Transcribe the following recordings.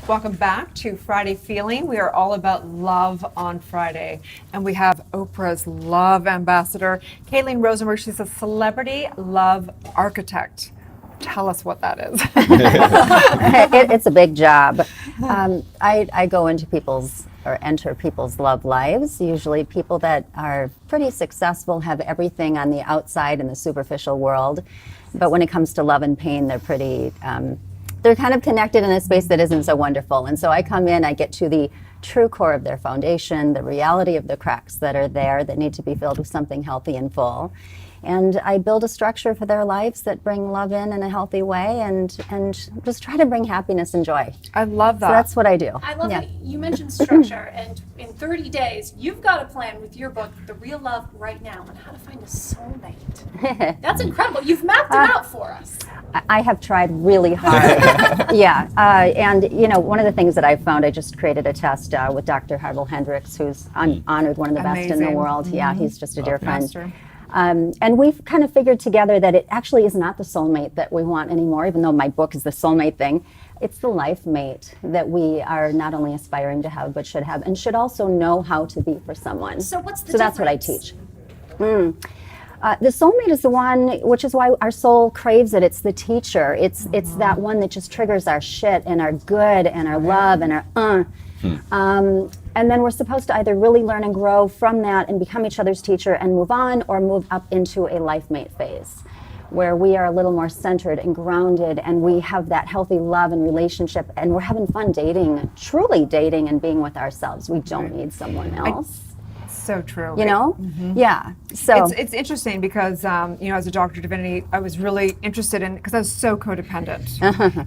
Welcome back to Friday Feeling. We are all about love on Friday. And we have Oprah's love ambassador, Kailen Rosenberg. She's a celebrity love architect. Tell us what that is. It's a big job. I go into enter people's love lives, usually people that are pretty successful, have everything on the outside in the superficial world. But when it comes to love and pain, they're kind of connected in a space that isn't so wonderful. And so I come in, I get to the true core of their foundation, the reality of the cracks that are there that need to be filled with something healthy and full. And I build a structure for their lives that bring love in a healthy way and just try to bring happiness and joy. I love that. So that's what I do. I love that you mentioned structure, and in 30 days, you've got a plan with your book, The Real Love Right Now, on how to find a soulmate. That's incredible. You've mapped it out for us. I have tried really hard. And one of the things that I've found, I just created a test with Dr. Harville Hendricks, who's honored one of the best in the world. Mm-hmm. Yeah, he's just a dear friend. And we've kind of figured together that it actually is not the soulmate that we want anymore, even though my book is the soulmate thing. It's the life mate that we are not only aspiring to have, but should have, and should also know how to be for someone. So what's the difference? That's what I teach. The soulmate is the one, which is why our soul craves it. It's the teacher. It's that one that just triggers our shit and our good and our love and our and then we're supposed to either really learn and grow from that and become each other's teacher and move on, or move up into a life mate phase where we are a little more centered and grounded and we have that healthy love and relationship and we're having fun dating, truly dating and being with ourselves. We don't need someone else. So true. You know? Mm-hmm. Yeah. So it's interesting because as a doctor of divinity, I was really interested in, because I was so codependent.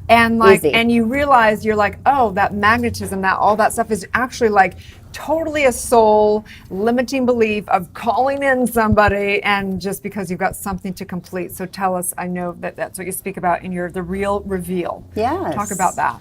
And and you realize you're like, oh, that magnetism, that all that stuff is actually like totally a soul limiting belief of calling in somebody, and just because you've got something to complete. So tell us, I know that's what you speak about in the real reveal. Yes. Talk about that.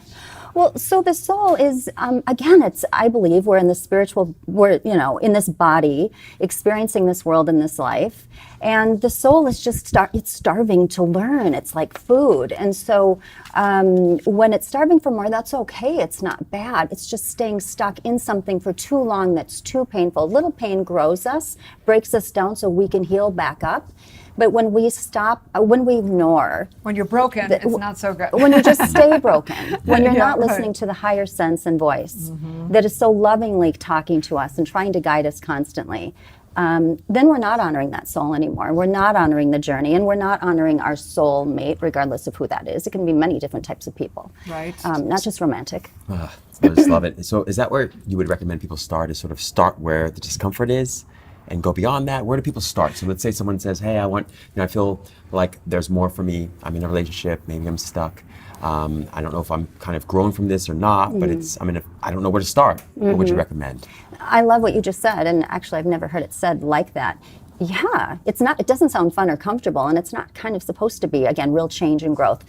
Well, so the soul is, again, I believe we're in the spiritual, in this body, experiencing this world in this life. And the soul is just, it's starving to learn. It's like food. And so when it's starving for more, that's okay. It's not bad. It's just staying stuck in something for too long that's too painful. Little pain grows us, breaks us down so we can heal back up. But when we stop, when we ignore. When you're broken, it's not so good. When you just stay broken, when you're not listening to the higher sense and voice that is so lovingly talking to us and trying to guide us constantly, then we're not honoring that soul anymore. We're not honoring the journey, and we're not honoring our soul mate, regardless of who that is. It can be many different types of people. Right. Not just romantic. I just love it. So is that where you would recommend people start, is sort of start where the discomfort is and go beyond that? Where do people start? So let's say someone says, hey, I feel like there's more for me. I'm in a relationship, maybe I'm stuck. I don't know if I'm kind of growing from this or not, but I don't know where to start. What would you recommend? I love what you just said, and actually I've never heard it said like that. Yeah, it doesn't sound fun or comfortable, and it's not kind of supposed to be, again, real change and growth.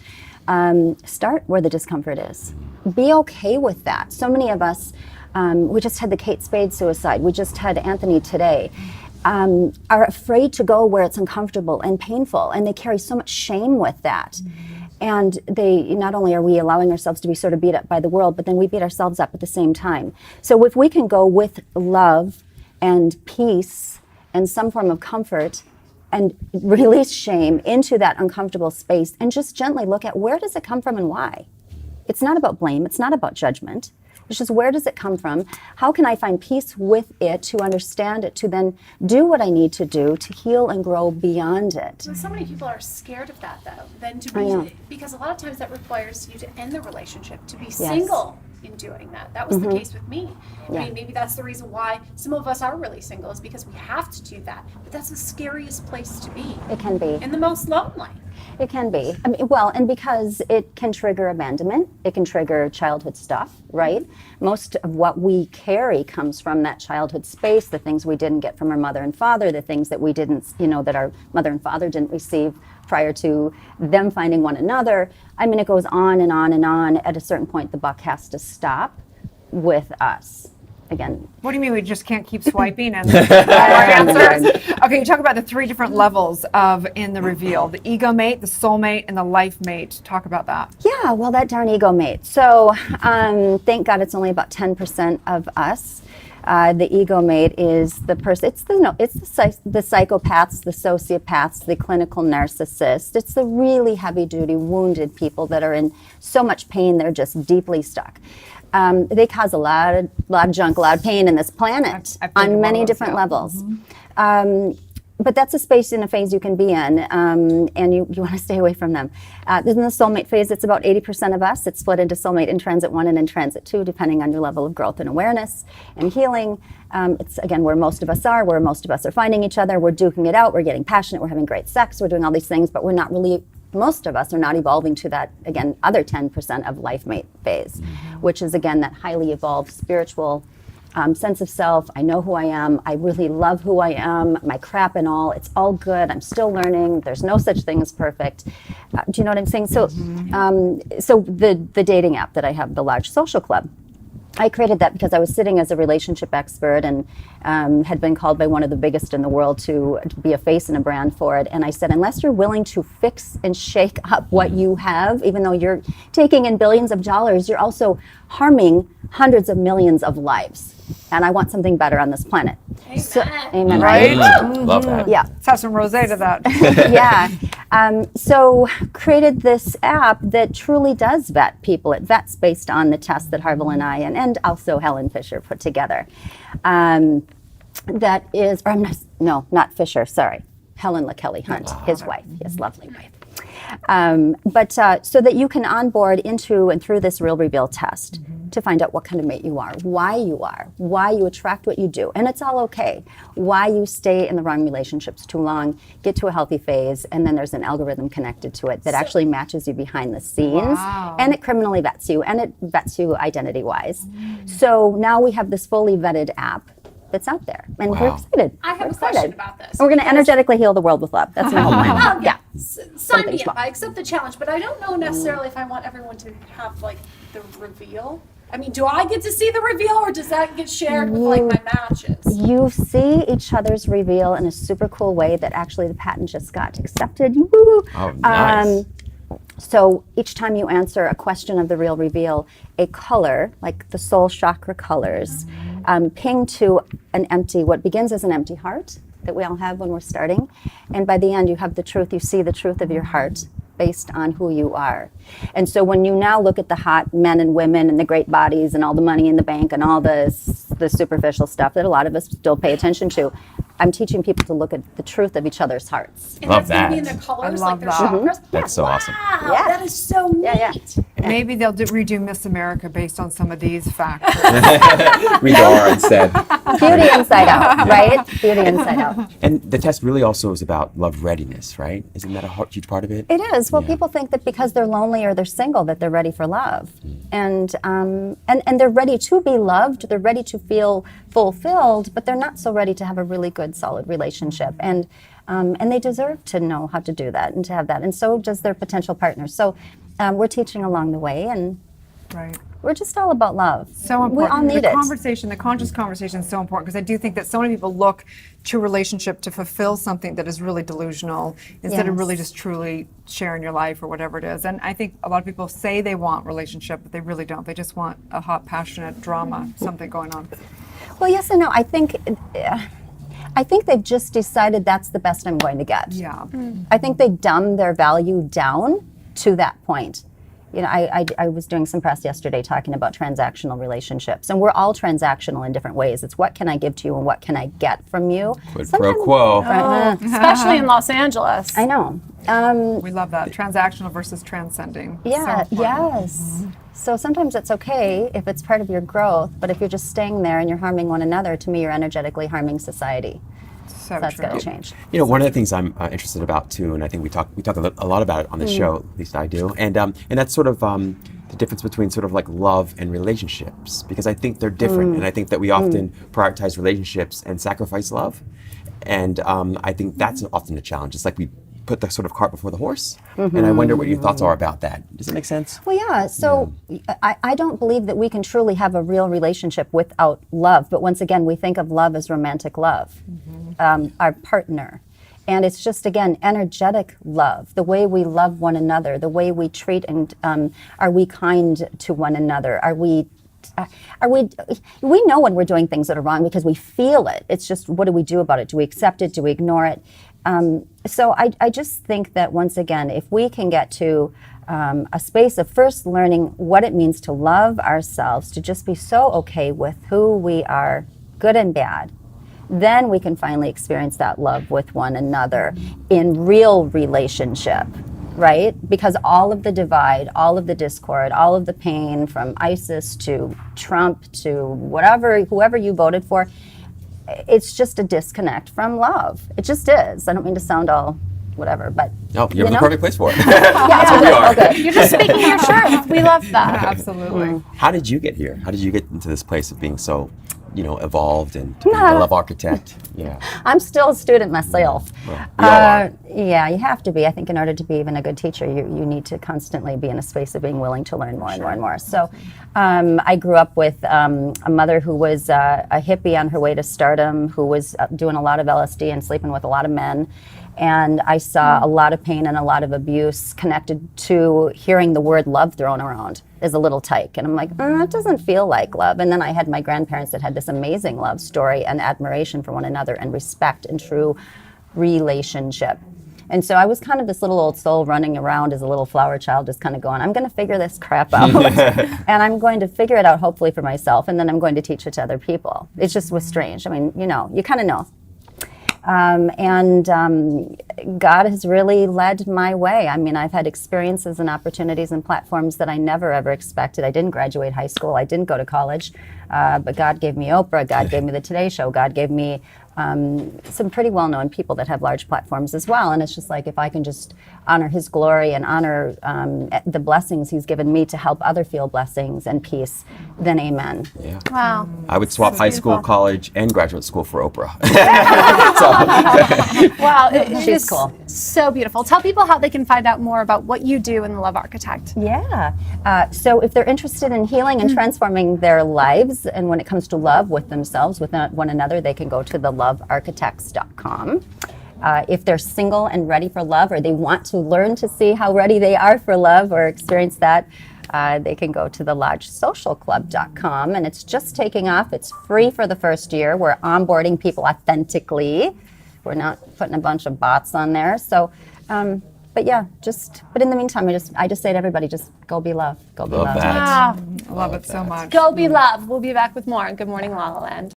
Start where the discomfort is. Be okay with that. So many of us, we just had the Kate Spade suicide. We just had Anthony today. Are afraid to go where it's uncomfortable and painful, and they carry so much shame with that. And not only are we allowing ourselves to be sort of beat up by the world, but then we beat ourselves up at the same time. So if we can go with love and peace and some form of comfort and release shame into that uncomfortable space and just gently look at where does it come from and why. It's not about blame. It's not about judgment. It's just, where does it come from? How can I find peace with it, to understand it, to then do what I need to do to heal and grow beyond it? So many people are scared of that, though, because a lot of times that requires you to end the relationship, to be single in doing that. That was the case with me. Yeah. I mean, maybe that's the reason why some of us are really single, is because we have to do that. But that's the scariest place to be. It can be. And the most lonely. It can be. And because it can trigger abandonment, it can trigger childhood stuff, right? Most of what we carry comes from that childhood space, the things we didn't get from our mother and father, the things that we didn't, that our mother and father didn't receive prior to them finding one another. I mean, it goes on and on and on. At a certain point, the buck has to stop with us. again, What do you mean we just can't keep swiping and our answers? Okay, you talk about the 3 different levels in the reveal: the ego mate, the soul mate, and the life mate. Talk about that. yeah, well, that darn ego mate. So thank God it's only about 10% of us. The ego mate is the person. It's the psychopaths, the sociopaths, the clinical narcissists. It's the really heavy-duty, wounded people that are in so much pain they're just deeply stuck. They cause a lot of junk, a lot of pain in this planet I've been on to many one of those, different yeah. levels. But that's a space and a phase you can be in, and you want to stay away from them. In the soulmate phase, it's about 80% of us. It's split into soulmate in transit 1 and in transit 2, depending on your level of growth and awareness and healing. It's, again, where most of us are finding each other, we're duking it out, we're getting passionate, we're having great sex, we're doing all these things, but we're not really, most of us are not evolving to that, again, other 10% of life mate phase, which is, again, that highly evolved spiritual sense of self. I know who I am. I really love who I am. My crap and all. It's all good. I'm still learning. There's no such thing as perfect. Do you know what I'm saying? So, so the dating app that I have, the Large Social Club, I created that because I was sitting as a relationship expert and had been called by one of the biggest in the world to be a face and a brand for it. And I said, unless you're willing to fix and shake up what you have, even though you're taking in billions of dollars, you're also harming hundreds of millions of lives. And I want something better on this planet. Amen. So, amen, right? Love that. Yeah. Let's have some rosé to that. Yeah. So created this app that truly does vet people. It vets based on the tests that Harville and I and also Helen Fisher put together. That is, or I'm not, no, not Fisher, sorry. Helen LaKelly Hunt, his wife, his lovely wife. But so that you can onboard into and through this Real Reveal test to find out what kind of mate you are, why you attract what you do, and it's all okay, why you stay in the wrong relationships too long, get to a healthy phase, and then there's an algorithm connected to it that actually matches you behind the scenes, and it criminally vets you, and it vets you identity-wise. So now we have this fully vetted app that's out there, and we're excited. I have We're a question excited. about this. And we're going to energetically heal the world with love. That's my whole plan. Well, Yeah. Sign Something me up. small. I accept the challenge, but I don't know necessarily if I want everyone to have like the reveal. I mean, do I get to see the reveal, or does that get shared with like my matches? You see each other's reveal in a super cool way that actually the patent just got accepted. Woo! Oh, nice. So each time you answer a question of the Real Reveal, a color, like the soul chakra colors, ping to an empty, what begins as an empty heart that we all have when we're starting. And by the end, you have the truth, you see the truth of your heart based on who you are. And so when you now look at the hot men and women and the great bodies and all the money in the bank and all the superficial stuff that a lot of us still pay attention to, I'm teaching people to look at the truth of each other's hearts. And Love that's gonna be in that. their colors, I like love their that. chakras. That's so awesome. Wow, Yeah. that is so neat. Yeah. Maybe they'll redo Miss America based on some of these factors. Read Laura instead. Beauty inside out, right? Beauty inside out. And the test really also is about love readiness, right? Isn't that a huge part of it? It is. Well, Yeah. people think that because they're lonely or they're single that they're ready for love, and they're ready to be loved. They're ready to feel fulfilled, but they're not so ready to have a really good, solid relationship. And they deserve to know how to do that and to have that. And so does their potential partner. So we're teaching along the way, and Right. we're just all about love. So important. We all need the it. conversation, the conscious conversation is so important because I do think that so many people look to a relationship to fulfill something that is really delusional instead of Yes. really just truly sharing your life or whatever it is. And I think a lot of people say they want relationship, but they really don't. They just want a hot, passionate drama, something going on. Well, yes and no. I think they've just decided that's the best I'm going to get. Yeah. I think they dumb their value down to that point. You know, I was doing some press yesterday talking about transactional relationships, and we're all transactional in different ways. It's what can I give to you and what can I get from you. Quid pro quo. Especially in Los Angeles. I know. We love that. Transactional versus transcending. Yeah, So important. yes. So sometimes it's okay if it's part of your growth, but if you're just staying there and you're harming one another, to me, you're energetically harming society. So That's true. got to change. You know, one of the things I'm interested about too, and I think we talk a lot about it on the show, at least I do, and that's sort of the difference between sort of like love and relationships, because I think they're different, and I think that we often prioritize relationships and sacrifice love, and I think that's often a challenge. It's like we put the sort of cart before the horse. And I wonder what your thoughts are about that. Does it make sense? Well, yeah. So I don't believe that we can truly have a real relationship without love. But once again, we think of love as romantic love, our partner. And it's just, again, energetic love, the way we love one another, the way we treat and are we kind to one another? We know when we're doing things that are wrong because we feel it. It's just, what do we do about it? Do we accept it? Do we ignore it? So I just think that, once again, if we can get to a space of first learning what it means to love ourselves, to just be so okay with who we are, good and bad, then we can finally experience that love with one another in real relationship, right? Because all of the divide, all of the discord, all of the pain from ISIS to Trump to whoever you voted for, it's just a disconnect from love. It just is. I don't mean to sound all whatever, but no, you're in the perfect place for it. That's what we are. Okay. You're just speaking your truth. We love that. Absolutely. How did you get here? How did you get into this place of being so, evolved and to be a love architect? Yeah. I'm still a student myself. Well, we all are. Yeah, you have to be. I think in order to be even a good teacher, you need to constantly be in a space of being willing to learn more and more and more. So I grew up with a mother who was a hippie on her way to stardom, who was doing a lot of LSD and sleeping with a lot of men. And I saw a lot of pain and a lot of abuse connected to hearing the word love thrown around as a little tyke. And I'm like, it doesn't feel like love. And then I had my grandparents that had this amazing love story and admiration for one another and respect and true relationship. And so I was kind of this little old soul running around as a little flower child, just kind of going, I'm going to figure this crap out. And I'm going to figure it out, hopefully, for myself. And then I'm going to teach it to other people. It just was strange. I mean, you kind of know. God has really led my way. I mean, I've had experiences and opportunities and platforms that I never ever expected. I didn't graduate high school. I didn't go to college. But God gave me Oprah. God gave me the Today Show. God gave me some pretty well-known people that have large platforms as well. And it's just like, if I can just honor His glory and honor the blessings He's given me to help other feel blessings and peace, then amen. Yeah. Wow. I would swap high school, college, and graduate school for Oprah. Wow. It She's is cool. So beautiful. Tell people how they can find out more about what you do in the Love Architect. Yeah. So if they're interested in healing and transforming their lives, and when it comes to love with themselves, with one another, they can go to thelovearchitects.com. If they're single and ready for love, or they want to learn to see how ready they are for love or experience that, they can go to thelodgesocialclub.com, and it's just taking off. It's free for the first year. We're onboarding people authentically. We're not putting a bunch of bots on there. So, but in the meantime, I just say to everybody, just go be love. Go be Love love. that. Wow. I love it so much. Go be love. We'll be back with more. Good morning, LaLa Land.